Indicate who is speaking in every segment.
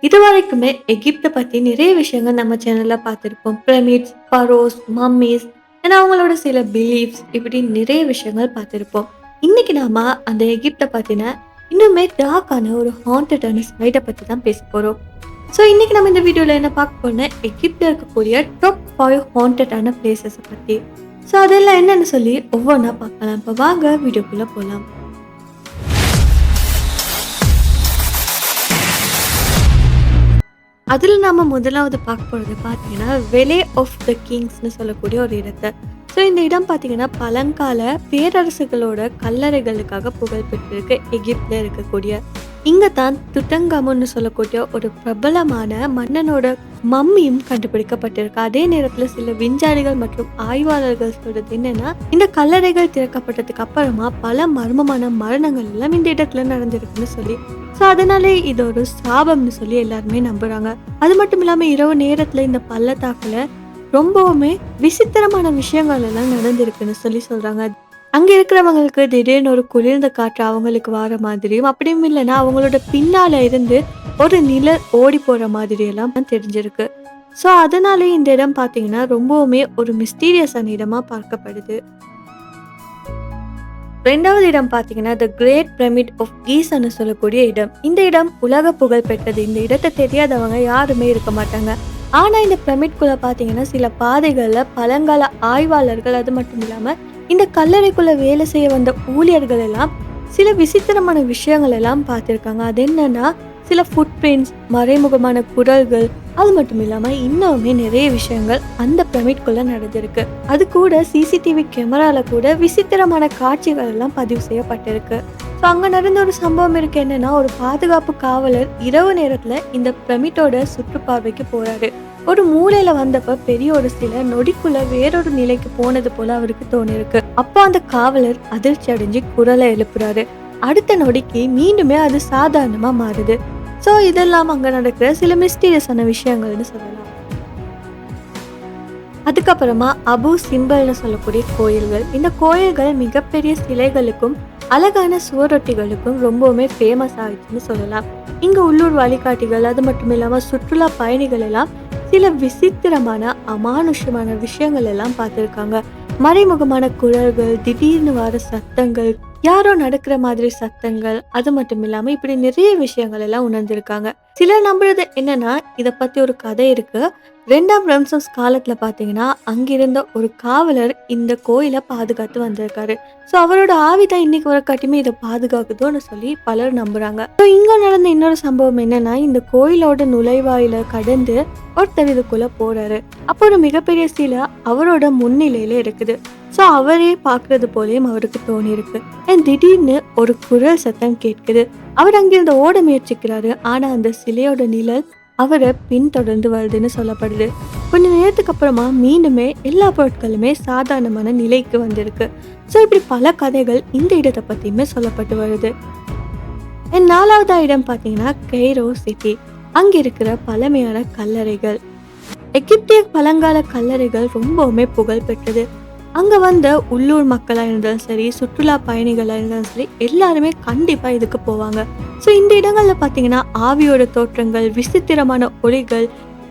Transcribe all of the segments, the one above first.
Speaker 1: இதுவரைக்குமே எகிப்த பத்தி நிறைய விஷயங்கள் நம்ம சேனல்ல பார்த்திருப்போம். பிரமிட்ஸ், ஃபரோஸ், மம்மீஸ் அவங்களோட சில பிலீஃப்ஸ் இப்படி நிறைய விஷயங்கள் பார்த்திருப்போம். இன்னைக்கு நாம அந்த எகிப்த பத்தின இன்னுமே டார்க்கான ஒரு ஹாண்டடான சைட பத்தி தான் பேச போறோம். ஸோ இன்னைக்கு நம்ம இந்த வீடியோல என்ன பார்க்க போறோம்னா எகிப்தில் இருக்கக்கூடிய டாப் 5 ஹாண்டடான பிளேசஸ் பத்தி. ஸோ அதெல்லாம் என்னன்னு சொல்லி ஒவ்வொன்றா பார்க்கலாம். இப்போ வாங்க வீடியோக்குள்ள போகலாம். அதில் நாம முதலாவது பார்க்க போகிறது பார்த்தீங்கன்னா வெலே ஆஃப் த கிங்ஸ்னு சொல்லக்கூடிய ஒரு இடத்தை. ஸோ இந்த இடம் பார்த்தீங்கன்னா பழங்கால பேரரசுகளோட கல்லறைகளுக்காக புகழ் பெற்றிருக்கு. எகிப்தில் இருக்கக்கூடிய இங்கே தான் துட்டங்கமுன்னு சொல்லக்கூடிய ஒரு பிரபலமான மன்னனோட மம்மியும் கண்டுபிடிக்கப்பட்டிருக்கு. அதே நேரத்தில் சில விஞ்ஞானிகள் மற்றும் ஆய்வாளர்கள் சொல்றது என்னன்னா, இந்த கல்லறைகள் திறக்கப்பட்டதுக்கு அப்புறமா பல மர்மமான மரணங்கள் எல்லாம் இந்த இடத்துல நடந்திருக்குன்னு சொல்லி. ஸோ அதனாலே இது ஒரு சாபம்னு சொல்லி எல்லாருமே நம்புறாங்க. அது மட்டும் இல்லாமல் இரவு நேரத்தில் இந்த பள்ளத்தாக்குல ரொம்பவுமே விசித்திரமான விஷயங்கள் எல்லாம் நடந்திருக்குன்னு சொல்லி சொல்றாங்க. அங்க இருக்கிறவங்களுக்கு திடீர்னு ஒரு குளிர்ந்த காற்று அவங்களுக்கு வர மாதிரியும், அப்படியும் இல்லைன்னா அவங்களோட பின்னால இருந்து ஒரு நிழல் ஓடி போற மாதிரி எல்லாம் தெரிஞ்சிருக்கு. ஸோ அதனாலே இந்த இடம் பார்த்தீங்கன்னா ரொம்பவுமே ஒரு மிஸ்டீரியஸான இடமா பார்க்கப்படுது. ரெண்டாவது இடம் பார்த்தீங்கன்னா த கிரேட் பிரமிட் ஆஃப் கீஸ்ன்னு சொல்லக்கூடிய இடம். இந்த இடம் உலக புகழ் பெற்றது. இந்த இடத்தை தெரியாதவங்க யாருமே இருக்க மாட்டாங்க. ஆனா இந்த பிரமிட்குள்ள பார்த்தீங்கன்னா சில பாதைகள்ல பழங்கால ஆய்வாளர்கள், அது மட்டும் இல்லாம இந்த கல்லறைக்குள்ள வேலை செய்ய வந்த ஊழியர்கள் எல்லாம் சில விசித்திரமான விஷயங்கள் எல்லாம் பார்த்திருக்காங்க. அது என்னன்னா சில ஃபுட் பிரிண்ட்ஸ், மறைமுகமான குரல்கள், அது மட்டும் இல்லாம இன்னுமே நிறைய விஷயங்கள் அந்த பிரமிட்குள்ள நடந்திருக்கு. அது கூட சிசிடிவி கேமரால கூட விசித்திரமான காட்சிகள் எல்லாம் பதிவு செய்யப்பட்டிருக்கு. ஸோ அங்க நடந்த ஒரு சம்பவம் இருக்கு. என்னன்னா ஒரு பாதுகாப்பு காவலர் இரவு நேரத்துல இந்த பிரமிட்டோட சுற்றுப்பார்வைக்கு போறாரு. ஒரு மூலையில வந்தப்ப பெரிய ஒரு சிலை நொடிக்குள்ள வேறொரு நிலைக்கு போனது போல அவருக்கு தோணிருக்கு. அப்போ அந்த காவலர் அதிர்ச்சி அடைஞ்சு குரலை எழுப்புறாரு. அடுத்த நொடிக்கு மீண்டுமே அது சாதாரணமா மாறுது. ஸோ இதெல்லாம் அங்க நடக்கிற சில மிஸ்டீரியஸான விஷயங்கள்னு சொல்லலாம். அதுக்கப்புறமா அபு சிம்பல்னு சொல்லக்கூடிய கோயில்கள். இந்த கோயில்கள் மிகப்பெரிய சிலைகளுக்கும் அழகான சுவரொட்டிகளுக்கும் ரொம்பவுமே ஃபேமஸ் ஆயிடுச்சுன்னு சொல்லலாம். இங்க உள்ளூர் வழிகாட்டிகள், அது மட்டும் இல்லாம சுற்றுலா பயணிகள் எல்லாம் சில விசித்திரமான அமானுஷ்யமான விஷயங்கள் எல்லாம் பார்த்துருக்காங்க. மறைமுகமான குரல்கள், திடீர்னு வர சத்தங்கள், யாரோ நடக்கிற மாதிரி சத்தங்கள், அது மட்டும் இல்லாம இப்படி நிறைய விஷயங்கள் எல்லாம் உணர்ந்திருக்காங்க. சிலர் நம்புறது என்னன்னா இதை பத்தி ஒரு கதை இருக்கு. 2ஆம் ரம்சஸ் காலத்துல பாத்தீங்கன்னா அங்கிருந்த ஒரு காவலர் இந்த கோயிலை பாதுகாத்து வந்திருக்காரு. ஸோ அவரோட ஆவிதான் இன்னைக்கு வர காட்டியுமே இதை பாதுகாக்குதோன்னு சொல்லி பலர் நம்புறாங்க. ஸோ இங்க நடந்த இன்னொரு சம்பவம் என்னன்னா இந்த கோயிலோட நுழைவாயில கடந்து ஒருத்தர் இதுக்குள்ள போறாரு. அப்போ ஒரு மிகப்பெரிய சிலை அவரோட முன்னிலையில இருக்குது. ஸோ அவரே பாக்குறது போலயும் அவருக்கு தோணி இருக்கு. திடீர்னு ஒரு குரல் சத்தம் கேட்குது. அவர் அங்கிருந்து ஓட முயற்சிக்கிறாரு. ஆனா அந்த சிலையோட நிழல் அவரை பின்தொடர்ந்து வருதுன்னு சொல்லப்படுது. கொஞ்ச நேரத்துக்கு அப்புறமா மீண்டுமே எல்லா பொருட்களுமே சாதாரணமான நிலைக்கு வந்திருக்கு. ஸோ இப்படி பல கதைகள் இந்த இடத்தை பத்தியுமே சொல்லப்பட்டு வருது. 4வது இடம் பார்த்தீங்கன்னா கெய்ரோ சிட்டி. அங்க இருக்கிற பழமையான கல்லறைகள். எகிப்திய பழங்கால கல்லறைகள் ரொம்பவுமே புகழ் பெற்றது. அங்க வந்த உள்ளூர் மக்களா இருந்தாலும் சரி, சுற்றுலா பயணிகளா இருந்தாலும் சரி, எல்லாருமே கண்டிப்பா இதுக்கு போவாங்க. ஸோ இந்த இடங்கள்ல பாத்தீங்கன்னா ஆவியோட தோற்றங்கள், விசித்திரமான ஒளிகள்,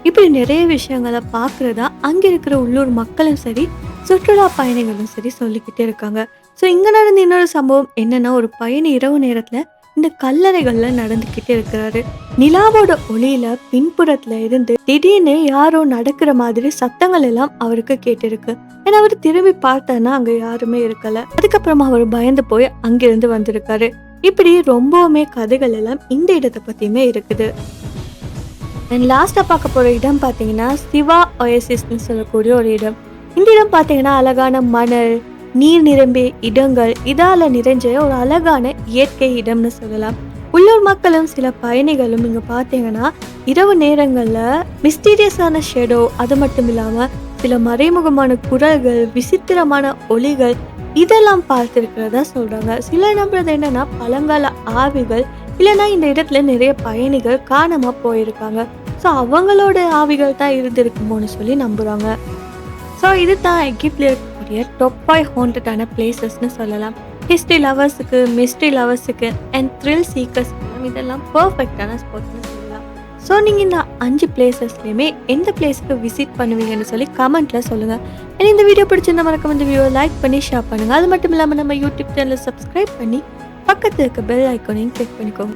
Speaker 1: இப்படி நிறைய விஷயங்களை பார்க்கறதா அங்க இருக்கிற உள்ளூர் மக்களும் சரி, சுற்றுலா பயணிகளும் சரி சொல்லிக்கிட்டே இருக்காங்க. ஸோ இங்க நடந்த இன்னொரு சம்பவம் என்னன்னா ஒரு பயணி இரவு நேரத்துல இந்த கல்லறைகள்ல நடந்துகிட்டே இருக்கிறாரு. நிலாவோட ஒளியில பின்புறத்துல இருந்து திடீர்னு யாரோ நடக்கிற மாதிரி சத்தங்கள் எல்லாம் அவருக்கு கேட்டிருக்கு. ஏன்னா அவர் திரும்பி பார்த்தாருன்னா அங்க யாருமே இருக்கல. அதுக்கப்புறமா அவர் பயந்து போய் அங்கிருந்து வந்திருக்காரு. இப்படி ரொம்பவுமே கதைகள் எல்லாம் இந்த இடத்தை பத்தியுமே இருக்குது. லாஸ்டா பார்க்க போற இடம் பாத்தீங்கன்னா சிவா ஒயசிஸ்ன்னு சொல்லக்கூடிய ஒரு இடம். இந்த இடம் பாத்தீங்கன்னா அழகான மணல், நீர் நிரம்பிய இடங்கள், இதால நிறைஞ்ச ஒரு அழகான இயற்கை இடம்னு சொல்லலாம். உள்ளூர் மக்களும் சில பயணிகளும் இங்க பாத்தீங்கன்னா இரவு நேரங்கள்ல மிஸ்டீரியஸான ஷெடோ, அது மட்டும் இல்லாம சில மறைமுகமான குரல்கள், விசித்திரமான ஒளிகள் இதெல்லாம் பார்த்திருக்கிறதா சொல்றாங்க. சில நம்புறது என்னன்னா பழங்கால ஆவிகள், இல்லைன்னா இந்த இடத்துல நிறைய பயணிகள் காணாம போயிருக்காங்க. ஸோ அவங்களோட ஆவிகள் தான் இருந்திருக்குமோன்னு சொல்லி நம்புறாங்க. ஸோ இதுதான் எகிப்தில் இருக்கக்கூடிய டாப் 5 ஹாண்டடான பிளேசஸ்ன்னு சொல்லலாம். ஹிஸ்ட்ரி லவர்ஸுக்கு, மிஸ்ட்ரி லவர்ஸுக்கு அண்ட் த்ரில் சீக்கர்ஸ்க்கு இதெல்லாம் பர்ஃபெக்டான ஸ்பாட்ஸ்ன்னு சொல்லலாம். ஸோ நீங்கள் இந்த 5 பிளேசஸ்லையுமே எந்த பிளேஸ்க்கு விசிட் பண்ணுவீங்கன்னு சொல்லி கமெண்ட்டில் சொல்லுங்கள். ஏன்னா இந்த வீடியோ பிடிச்சிருந்தா மறக்காம இந்த வீடியோ லைக் பண்ணி ஷேர் பண்ணுங்கள். அது மட்டும் இல்லாமல் நம்ம யூடியூப் சேனலை சப்ஸ்கிரைப் பண்ணி பக்கத்தில் இருக்க பெல் ஐக்கானையும் கிளிக் பண்ணிக்கோங்க.